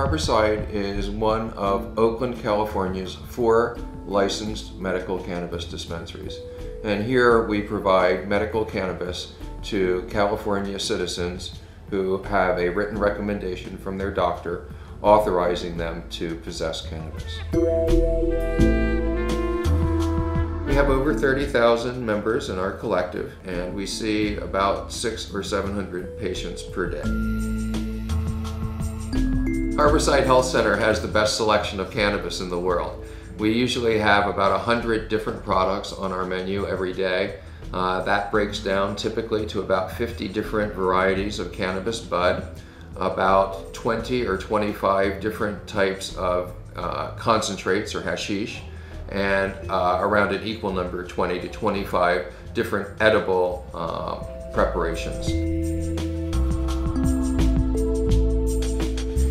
Harborside is one of Oakland, California's 4 licensed medical cannabis dispensaries. And here we provide medical cannabis to California citizens who have a written recommendation from their doctor authorizing them to possess cannabis. We have over 30,000 members in our collective, and we see about 600 or 700 patients per day. Harborside Health Center has the best selection of cannabis in the world. We usually have about 100 different products on our menu every day. That breaks down typically to about 50 different varieties of cannabis bud, about 20 or 25 different types of concentrates or hashish, and around an equal number, 20 to 25 different edible preparations.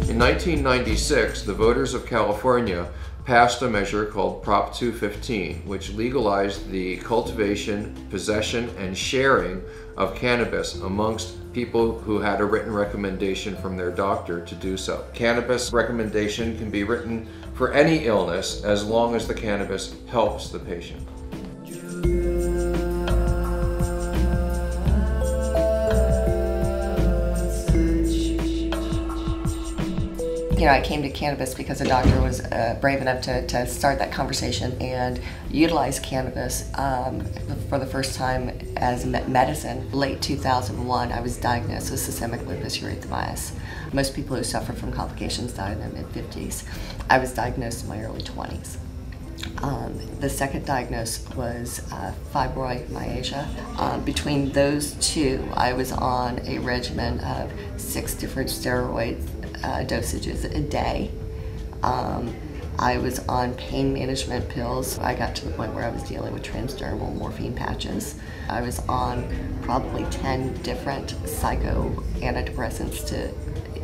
In 1996, the voters of California passed a measure called Prop 215, which legalized the cultivation, possession, and sharing of cannabis amongst people who had a written recommendation from their doctor to do so. Cannabis recommendation can be written for any illness as long as the cannabis helps the patient. You know, I came to cannabis because the doctor was brave enough to start that conversation and utilize cannabis for the first time as medicine. Late 2001, I was diagnosed with systemic lupus erythematosus. Most people who suffer from complications die in their mid-50s. I was diagnosed in my early 20s. The second diagnosis was fibromyalgia. Between those two, I was on a regimen of 6 different steroid dosages a day. I was on pain management pills. I got to the point where I was dealing with transdermal morphine patches. I was on probably 10 different psycho-antidepressants.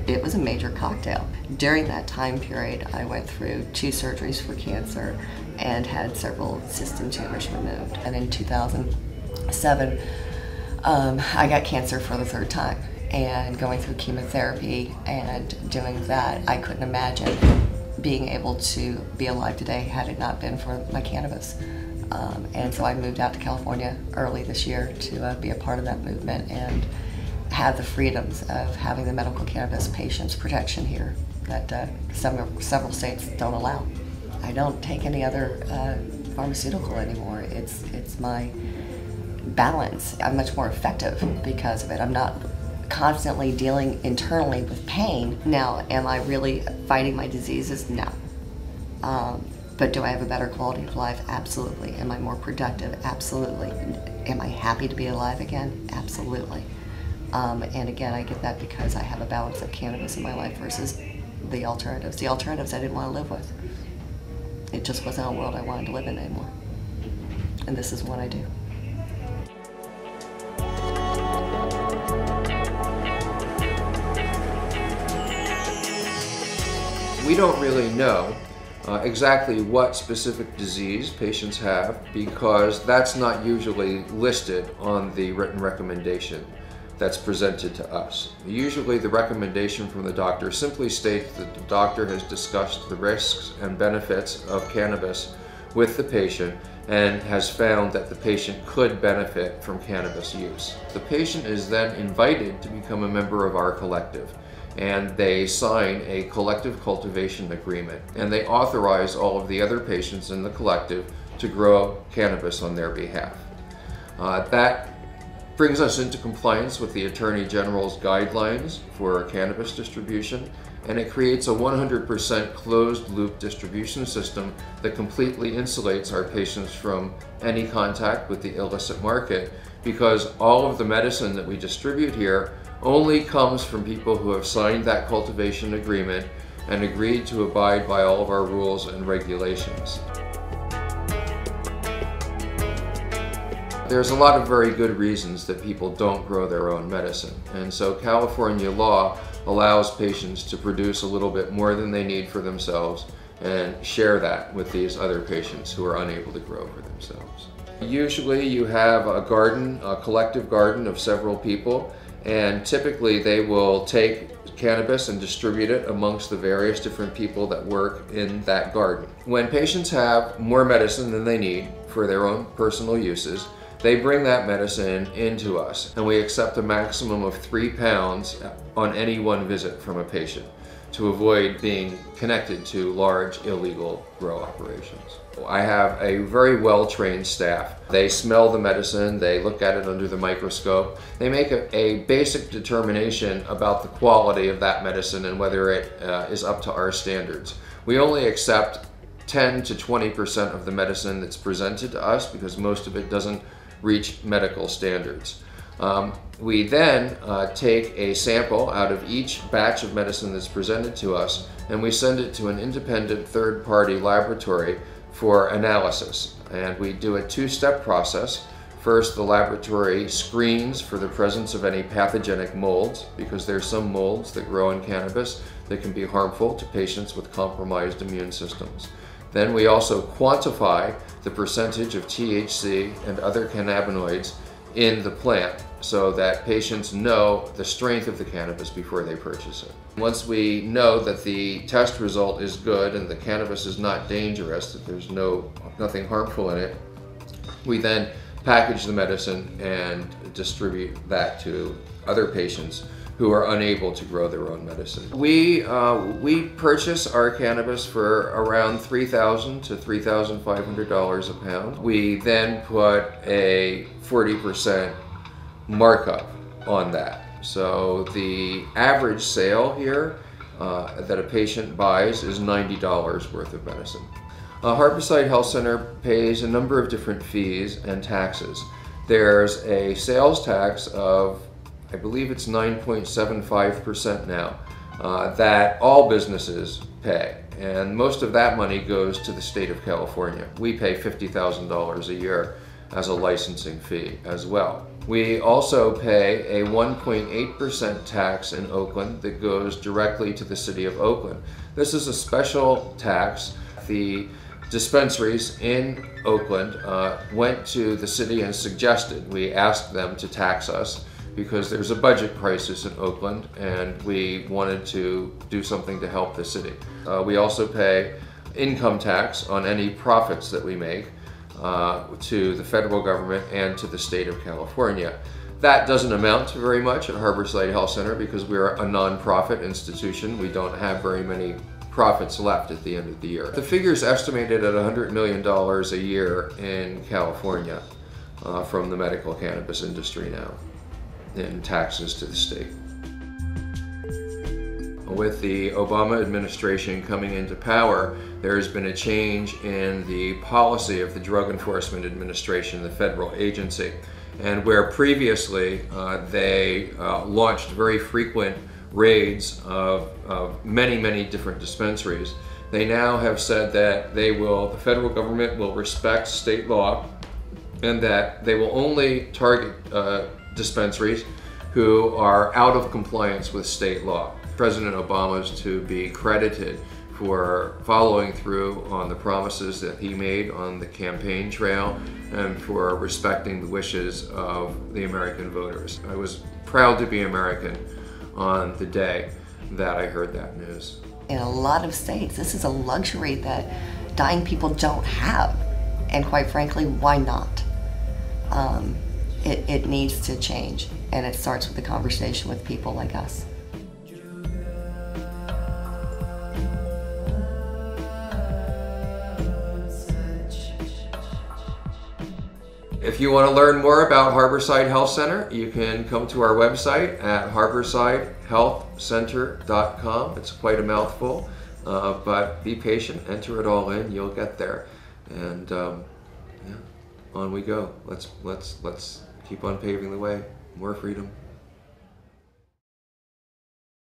It was a major cocktail. During that time period, I went through 2 surgeries for cancer and had several cysts and tumors removed. And in 2007, I got cancer for the 3rd time. And going through chemotherapy and doing that, I couldn't imagine being able to be alive today had it not been for my cannabis. And so I moved out to California early this year to be a part of that movement and have the freedoms of having the medical cannabis patients protection here that several states don't allow. I don't take any other pharmaceutical anymore. It's my balance. I'm much more effective because of it. I'm not constantly dealing internally with pain. Now, am I really fighting my diseases? No. But do I have a better quality of life? Absolutely. Am I more productive? Absolutely. Am I happy to be alive again? Absolutely. And again, I get that because I have a balance of cannabis in my life versus the alternatives. The alternatives I didn't want to live with. It just wasn't a world I wanted to live in anymore. And this is what I do. We don't really know exactly what specific disease patients have because that's not usually listed on the written recommendation that's presented to us. Usually the recommendation from the doctor simply states that the doctor has discussed the risks and benefits of cannabis with the patient and has found that the patient could benefit from cannabis use. The patient is then invited to become a member of our collective, and they sign a collective cultivation agreement, and they authorize all of the other patients in the collective to grow cannabis on their behalf. That brings us into compliance with the Attorney General's guidelines for cannabis distribution, and it creates a 100% closed-loop distribution system that completely insulates our patients from any contact with the illicit market, because all of the medicine that we distribute here only comes from people who have signed that cultivation agreement and agreed to abide by all of our rules and regulations. There's a lot of very good reasons that people don't grow their own medicine, and so California law allows patients to produce a little bit more than they need for themselves and share that with these other patients who are unable to grow for themselves. Usually you have a garden, a collective garden of several people, and typically they will take cannabis and distribute it amongst the various different people that work in that garden. When patients have more medicine than they need for their own personal uses, they bring that medicine into us, and we accept a maximum of 3 pounds on any one visit from a patient to avoid being connected to large illegal grow operations. I have a very well-trained staff. They smell the medicine, they look at it under the microscope, they make a basic determination about the quality of that medicine and whether it is up to our standards. We only accept 10 to 20% of the medicine that's presented to us because most of it doesn't reach medical standards. We then take a sample out of each batch of medicine that's presented to us, and we send it to an independent third-party laboratory for analysis. And we do a 2-step process. First, the laboratory screens for the presence of any pathogenic molds, because there's some molds that grow in cannabis that can be harmful to patients with compromised immune systems. Then we also quantify the percentage of THC and other cannabinoids in the plant so that patients know the strength of the cannabis before they purchase it. Once we know that the test result is good and the cannabis is not dangerous, that there's nothing harmful in it, we then package the medicine and distribute that to other patients who are unable to grow their own medicine. We purchase our cannabis for around $3,000 to $3,500 a pound. We then put a 40% markup on that. So the average sale here that a patient buys is $90 worth of medicine. Harborside Health Center pays a number of different fees and taxes. There's a sales tax of, I believe it's 9.75% now, that all businesses pay. And most of that money goes to the state of California. We pay $50,000 a year as a licensing fee as well. We also pay a 1.8% tax in Oakland that goes directly to the city of Oakland. This is a special tax. The dispensaries in Oakland went to the city and suggested, we asked them to tax us because there's a budget crisis in Oakland and we wanted to do something to help the city. We also pay income tax on any profits that we make to the federal government and to the state of California. That doesn't amount to very much at Harborside Health Center because we're a non-profit institution. We don't have very many profits left at the end of the year. The figure is estimated at $100 million a year in California from the medical cannabis industry now in taxes to the state. With the Obama administration coming into power, there has been a change in the policy of the Drug Enforcement Administration, the federal agency. And where previously they launched very frequent raids of many different dispensaries, they now have said that the federal government will respect state law and that they will only target dispensaries who are out of compliance with state law. President Obama is to be credited for following through on the promises that he made on the campaign trail and for respecting the wishes of the American voters. I was proud to be American on the day that I heard that news. In a lot of states, this is a luxury that dying people don't have, and quite frankly, why not? It needs to change, and it starts with a conversation with people like us. If you want to learn more about Harborside Health Center, you can come to our website at harborsidehealthcenter.com. It's quite a mouthful, but be patient, enter it all in, you'll get there. And yeah, on we go. Let's keep on paving the way. More freedom.